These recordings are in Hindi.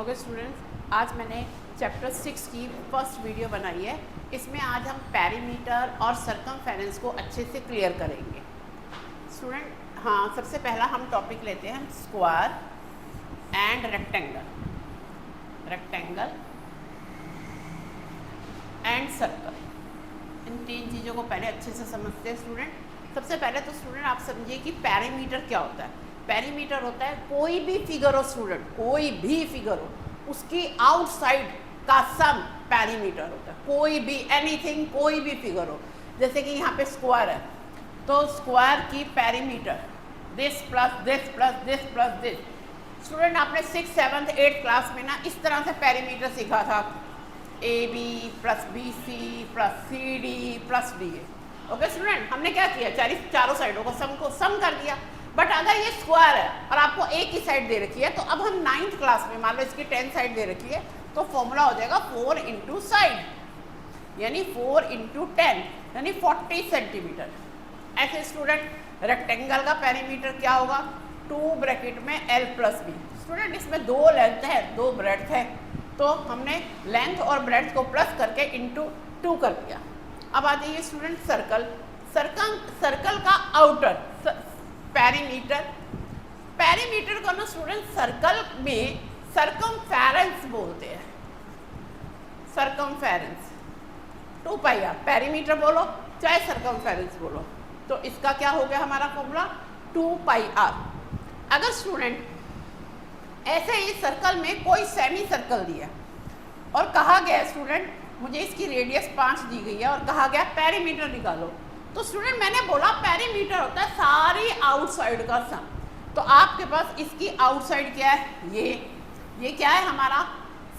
ओके स्टूडेंट्स, आज मैंने चैप्टर 6 की फर्स्ट वीडियो बनाई है। इसमें आज हम पेरीमीटर और सरकमफेरेंस को अच्छे से क्लियर करेंगे। स्टूडेंट, हाँ, सबसे पहला हम टॉपिक लेते हैं square and rectangle and circle. इन तीन चीज़ों को पहले अच्छे से समझते हैं स्टूडेंट। सबसे पहले तो स्टूडेंट आप समझिए कि पेरीमीटर क्या होता है। पेरीमीटर होता है कोई भी फिगर हो स्टूडेंट, कोई भी फिगर हो, उसकी आउटसाइड का सम पेरीमीटर होता है। कोई भी एनीथिंग, कोई भी फिगर हो, जैसे कि यहाँ पे स्क्वायर है तो स्क्वायर की perimeter this plus this plus this plus this. Student, आपने 6th 7th 8th क्लास में ना इस तरह से पेरीमीटर सीखा था, AB plus BC plus CD plus DA। Okay student, हमने क्या किया, चारों साइडों को सम कर दिया। बट अगर ये स्क्वायर है और आपको एक ही साइड दे रखी है, तो अब हम 9th क्लास में मान लो इसकी 10 साइड दे रखी है, तो फॉर्मूला हो जाएगा 4 इंटू साइड, यानी 4 इंटू 10 यानी 40 सेंटीमीटर। ऐसे स्टूडेंट रेक्टेंगल का पेरीमीटर क्या होगा, 2 ब्रैकेट में L प्लस B। स्टूडेंट, इसमें 2 लेंथ है 2 ब्रेड्थ है, तो हमने लेंथ और ब्रेड्थ को प्लस करके इंटू 2 कर दिया। अब आ जाइए स्टूडेंट सर्कल का आउटर पेरीमीटर को ना स्टूडेंट सर्कल में सरकमफेरेंस बोलते हैं। सरकमफेरेंस 2 पाई आर, पेरीमीटर बोलो चाहे सरकमफेरेंस बोलो, तो इसका क्या हो गया हमारा फॉर्मूला 2 पाई आर। अगर स्टूडेंट ऐसे ही सर्कल में कोई सेमी सर्कल दिया और कहा गया स्टूडेंट मुझे इसकी रेडियस 5 दी गई है और कहा गया पेरीमीटर निकालो, तो स्टूडेंट मैंने बोला पेरीमीटर होता है सारी आउटसाइड का सम। तो आपके पास इसकी आउटसाइड क्या है, ये क्या है हमारा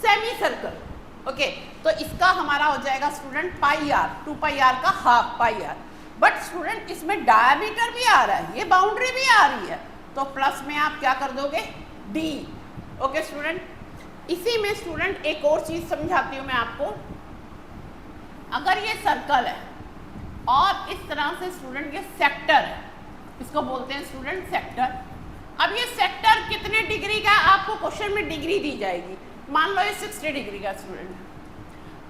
सेमी सर्कल। ओके, तो इसका हमारा हो जाएगा student pi R, 2 pi R का half pi R. But student इसमें डायमीटर भी आ रहा है, ये बाउंड्री भी आ रही है, तो प्लस में आप क्या कर दोगे D। ओके स्टूडेंट, इसी में स्टूडेंट एक और चीज समझाती हूँ मैं आपको। अगर ये सर्कल है और इस तरह से स्टूडेंट ये सेक्टर है, इसको बोलते हैं स्टूडेंट सेक्टर। अब ये सेक्टर कितने डिग्री का, आपको क्वेश्चन में डिग्री दी जाएगी, मान लो ये 60 डिग्री का स्टूडेंट।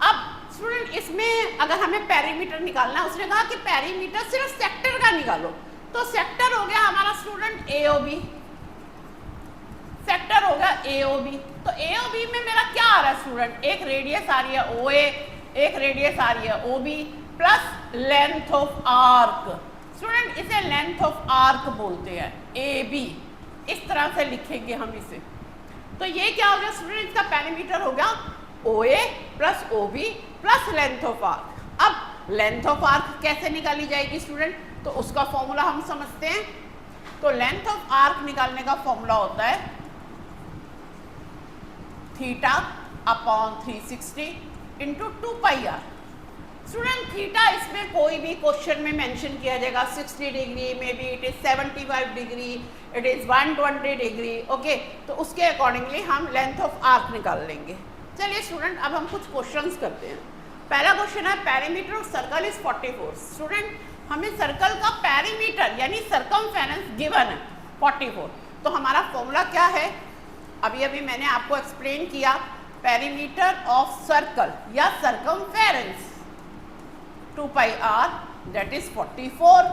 अब स्टूडेंट इसमें अगर हमें पेरीमीटर निकालना है, उसने कहा कि पेरीमीटर सिर्फ सेक्टर का निकालो, तो सेक्टर हो गया हमारा स्टूडेंट AOB, सेक्टर होगा AOB। तो AOB में मेरा क्या आ रहा है स्टूडेंट, एक रेडियस आ रही है OA, एक रेडियस आ रही है OB plus length of arc. Student इसे लेंथ ऑफ आर्क बोलते हैं, AB। इस तरह से लिखेंगे हम इसे। तो ये क्या हो गया स्टूडेंट, इसका पेरीमीटर हो गया OA plus OB plus length of arc. अब लेंथ ऑफ आर्क कैसे निकाली जाएगी स्टूडेंट, तो उसका फॉर्मूला हम समझते हैं। तो लेंथ ऑफ आर्क निकालने का फॉर्मूला होता है theta upon 360 into 2 pi r. Student theta इसमें कोई भी क्वेश्चन में मेंशन किया जाएगा, 60 degree, maybe it is 75 degree, it is 120 degree. Okay, तो उसके अकॉर्डिंगली हम लेंथ ऑफ आर्क निकाल लेंगे। चलिए स्टूडेंट, अब हम कुछ क्वेश्चंस करते हैं। पहला क्वेश्चन है perimeter of circle is 44। Student हमें सर्कल का पेरीमीटर यानी सरकमफेरेंस गिवन है 44, तो हमारा फॉर्मूला क्या है, अभी अभी मैंने आपको एक्सप्लेन किया, पेरीमीटर ऑफ सर्कल या circumference 2 pi r that is 44,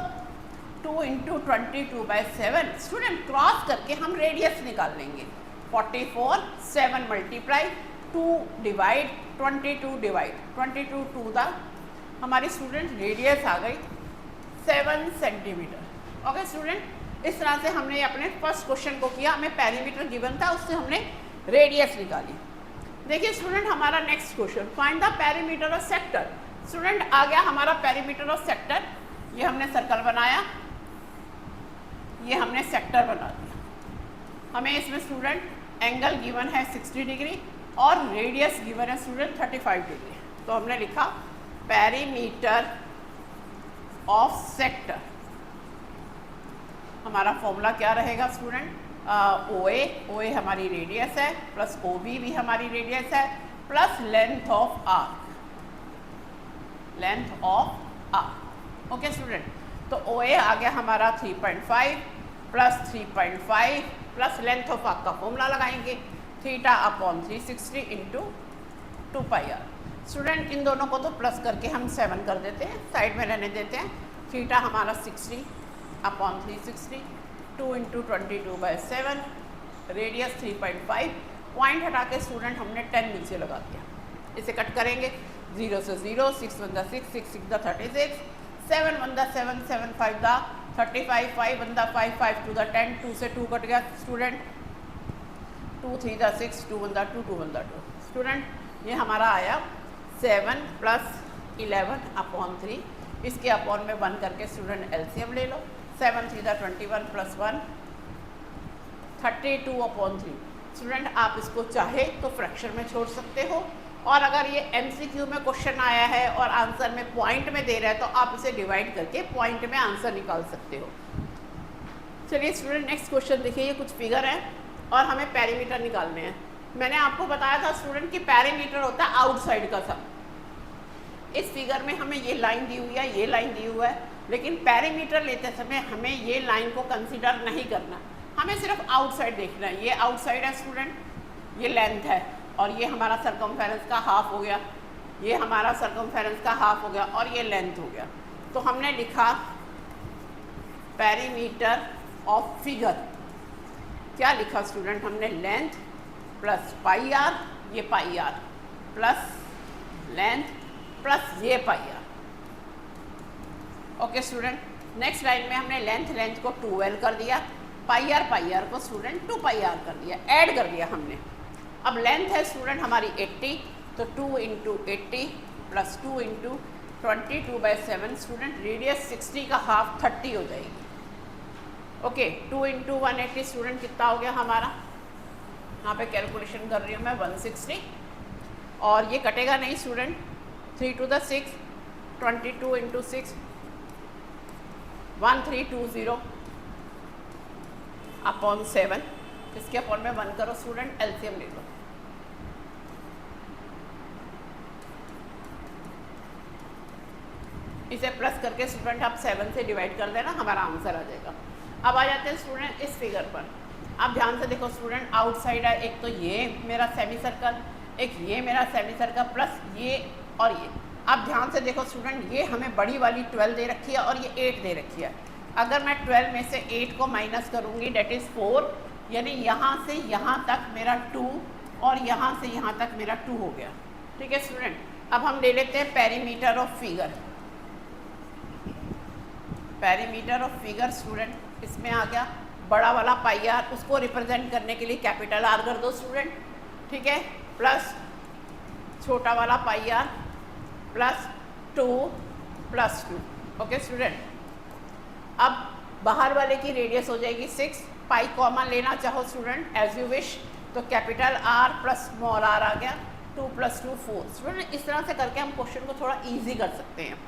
2 into 22/7। Student cross करके हम रेडियस निकाल लेंगे, 44 7 multiply 2 divide 22 divide 22 to the हमारी स्टूडेंट रेडियस आ गई 7 सेंटीमीटर। ओके स्टूडेंट, इस तरह से हमने अपने फर्स्ट क्वेश्चन को किया, हमें पेरीमीटर गिवन था, उससे हमने रेडियस निकाली। देखिए स्टूडेंट हमारा next question, find the perimeter of sector. Student आ गया हमारा पेरीमीटर ऑफ सेक्टर, ये हमने सर्कल बनाया, ये हमने सेक्टर बना दिया। हमें इसमें स्टूडेंट एंगल गिवन है 60 डिग्री और रेडियस गिवन है स्टूडेंट 35 डिग्री, तो हमने लिखा पेरीमीटर ऑफ सेक्टर। हमारा फॉर्मूला क्या रहेगा स्टूडेंट, OA हमारी रेडियस है प्लस OB भी हमारी रेडियस है plus length of arc, length of arc. Okay student, तो OA आ गया हमारा 3.5 plus 3.5 plus length of arc का फॉर्मूला लगाएंगे, theta upon 360 into 2 pi r. Student इन दोनों को तो प्लस करके हम 7 कर देते हैं, साइड में रहने देते हैं। थीटा हमारा 60 अपॉन 360, 2 इंटू 22/7, रेडियस 3.5, पॉइंट हटा के स्टूडेंट हमने 10 नीचे लगा दिया। इसे कट करेंगे, 0 से 0, 6 1 6, 6 6 36, 7 1 7, 7 5 35, 5 1 5, 5 2 10, 2 से 2 कट गया स्टूडेंट, 2 3 6, 2 1 2, 2 1 2। स्टूडेंट ये हमारा आया 7 + 11 अपॉन 3, इसके अपॉन में 1 करके स्टूडेंट एलसीएम ले लो। 7 3 21 + 1 32 अपॉन 3। स्टूडेंट आप इसको चाहे तो फ्रैक्शन में छोड़ सकते हो, और अगर ये एमसीक्यू में क्वेश्चन आया है और आंसर में पॉइंट में दे रहा है तो आप इसे डिवाइड करके पॉइंट में आंसर निकाल सकते हो। चलिए स्टूडेंट नेक्स्ट क्वेश्चन देखिए, ये कुछ फिगर है और हमें पैरीमीटर निकालने हैं। मैंने आपको बताया था स्टूडेंट कि पैरीमीटर होता है आउटसाइड का सम। इस फिगर में हमें ये लाइन दी हुई है, ये लाइन दी हुआ है, लेकिन पैरीमीटर लेते समय हमें ये लाइन को कंसीडर नहीं करना, हमें सिर्फ आउटसाइड देखना है। ये आउटसाइड है स्टूडेंट, ये लेंथ है, और ये हमारा सरकमफेरेंस का हाफ हो गया, ये हमारा सरकमफेरेंस का हाफ हो गया, और ये लेंथ हो गया। तो हमने लिखा पैरीमीटर ऑफ फिगर। क्या लिखा स्टूडेंट हमने? लेंथ प्लस पाई आर, ये pi are, plus length plus ये pi R. Okay student, next line में हमने लेंथ को 2l कर दिया, पाई आर को स्टूडेंट 2 पाई आर कर दिया, ऐड कर दिया हमने। अब लेंथ है स्टूडेंट हमारी 80, तो 2 into 80 plus 2 into 22/7, student radius 60 का हाफ 30 हो जाएगी। ओके, 2 इंटू 180 स्टूडेंट कितना हो गया हमारा? यहाँ पे कैलकुलेशन कर रही हूँ मैं, 160, और ये कटेगा नहीं student, 3 to the 6, 22 into 6, 1320 upon 7, इसके अपॉन में 1 करो स्टूडेंट, एलसीएम ले लो। इसे प्लस करके स्टूडेंट आप 7 से डिवाइड कर देना, हमारा आंसर आ जाएगा। अब आ जाते हैं स्टूडेंट इस फिगर पर। आप ध्यान से देखो स्टूडेंट, आउटसाइड है, एक तो ये मेरा सेमी सर्कल, एक ये मेरा सेमी सर्कल, प्लस ये और ये। आप ध्यान से देखो स्टूडेंट, ये हमें बड़ी वाली 12 दे रखी है और ये 8 दे रखी है। अगर मैं 12 में से 8 को माइनस करूँगी, डेट इज़ 4, यानी यहाँ से यहाँ तक मेरा 2 और यहाँ से यहाँ तक मेरा 2 हो गया। ठीक है स्टूडेंट, अब हम ले लेते हैं perimeter of figure. Perimeter of figure student, इसमें आ गया बड़ा वाला पाई आर, उसको रिप्रेजेंट करने के लिए कैपिटल आर कर दो स्टूडेंट, ठीक है, प्लस छोटा वाला pi are plus 2 plus 2। Okay student, अब बाहर वाले की रेडियस हो जाएगी 6, पाई कॉमन लेना चाहो स्टूडेंट एज यू विश, तो capital R plus small R आ गया, 2 + 2 4। स्टूडेंट इस तरह से करके हम क्वेश्चन को थोड़ा ईजी कर सकते हैं।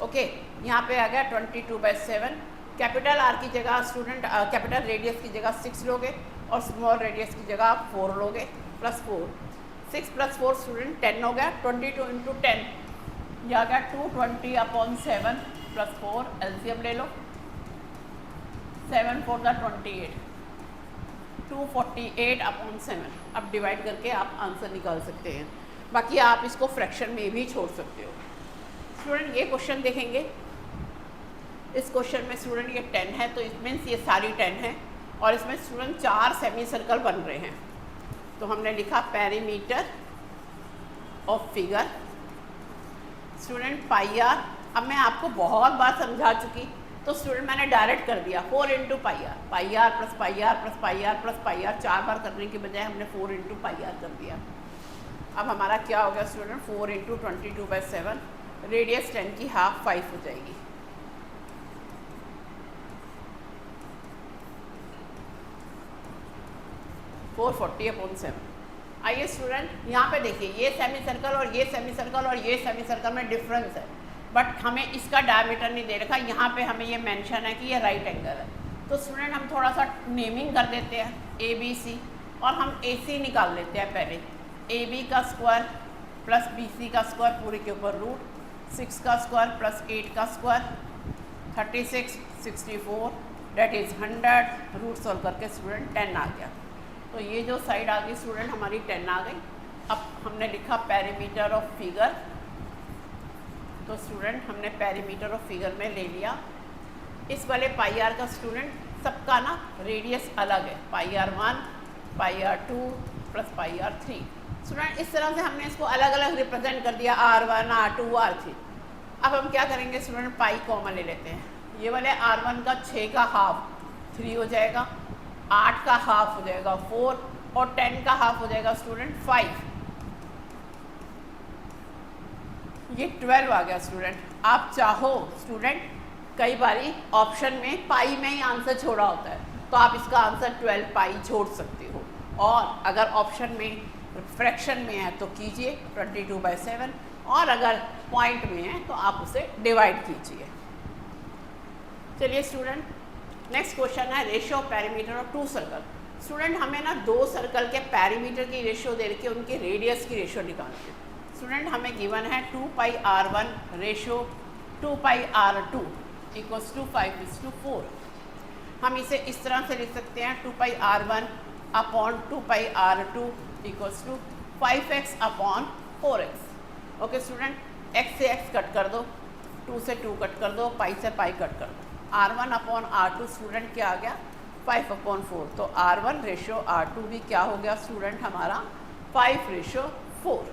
ओके, यहाँ पे आ गया 22/7, कैपिटल आर की जगह स्टूडेंट कैपिटल रेडियस की जगह 6 लोगे और स्मॉल रेडियस की जगह आप 4 लोगे, प्लस 4, 6 + 4 स्टूडेंट 10 हो गया, 22 इंटू 10 यह आ गया 220/7 प्लस 4, एलसीएम ले लो, 7 4 28, 248/7। अब डिवाइड करके आप आंसर निकाल सकते हैं, बाकी आप इसको फ्रैक्शन में भी छोड़ सकते हो। स्टूडेंट ये क्वेश्चन देखेंगे, इस क्वेश्चन में स्टूडेंट ये 10 है, तो इट मीन्स ये सारी 10 है, और इसमें स्टूडेंट 4 सेमी सर्कल बन रहे हैं। तो हमने लिखा perimeter of figure student pi r. अब मैं आपको बहुत बार समझा चुकी, तो स्टूडेंट मैंने डायरेक्ट कर दिया 4 into pi r, pi are plus pi are plus pi are plus pi r, 4 बार करने के बजाय हमने 4 इंटू पाई आर कर दिया। अब हमारा क्या हो गया स्टूडेंट, 4 इंटू 22/7, रेडियस 10 की हाफ 5 हो जाएगी। (440/7). आइए स्टूडेंट, यहाँ पे देखिए, ये सेमी सर्कल और ये सेमी सर्कल और ये सेमी सर्कल में डिफरेंस है, बट हमें इसका डायमीटर नहीं दे रखा। यहाँ पे हमें ये मेंशन है कि ये राइट एंगल है, तो स्टूडेंट हम थोड़ा सा नेमिंग कर देते हैं ABC, और हम AC निकाल लेते हैं पहले। AB का स्क्वायर प्लस BC का स्क्वायर पूरे के ऊपर रूट, 6 का स्क्वायर प्लस 8 का square, 36 64, that is 100, root solve करके स्टूडेंट 10 आ गया। तो ये जो साइड आ गई स्टूडेंट हमारी 10 आ गई। अब हमने लिखा पेरीमीटर ऑफ फिगर, तो स्टूडेंट हमने पेरीमीटर ऑफ फिगर में ले लिया। इस वाले पाई आर का स्टूडेंट सबका ना रेडियस अलग है, pi R 1, pi R 2 plus pi R 3। Student इस तरह से हमने इसको अलग अलग रिप्रेजेंट कर दिया, R1, R2, R3। अब हम क्या करेंगे स्टूडेंट, पाई कॉमन ले लेते हैं। ये वाले R1 का 6 का हाफ 3 हो जाएगा, 8 का हाफ हो जाएगा 4 और 10 का हाफ हो जाएगा स्टूडेंट 5। ये 12 आ गया स्टूडेंट। आप चाहो स्टूडेंट कई बारी ऑप्शन में पाई में ही आंसर छोड़ा होता है, तो आप इसका आंसर 12 पाई छोड़ सकते हो। और अगर ऑप्शन में फ्रैक्शन में है तो कीजिए 22/7, और अगर पॉइंट में है तो आप उसे डिवाइड कीजिए। चलिए स्टूडेंट, नेक्स्ट क्वेश्चन है ratio of perimeter of 2 circle. Student हमें ना 2 सर्कल के पेरीमीटर की रेशियो दे रखी है, उनके रेडियस की रेशियो निकालनी है। स्टूडेंट हमें गिवन है 2πr1 ratio 2πr2 equals to 5:4। हम इसे इस तरह से लिख सकते हैं 2πr1 upon 2πr2 equals to 5x upon 4x। Okay student, x से x कट कर दो, 2 से 2 कट कर दो, पाई से पाई कट कर दो। r1 अपॉन r2 स्टूडेंट क्या आ गया, 5/4। तो r1 रेशियो r2 भी क्या हो गया स्टूडेंट हमारा 5:4।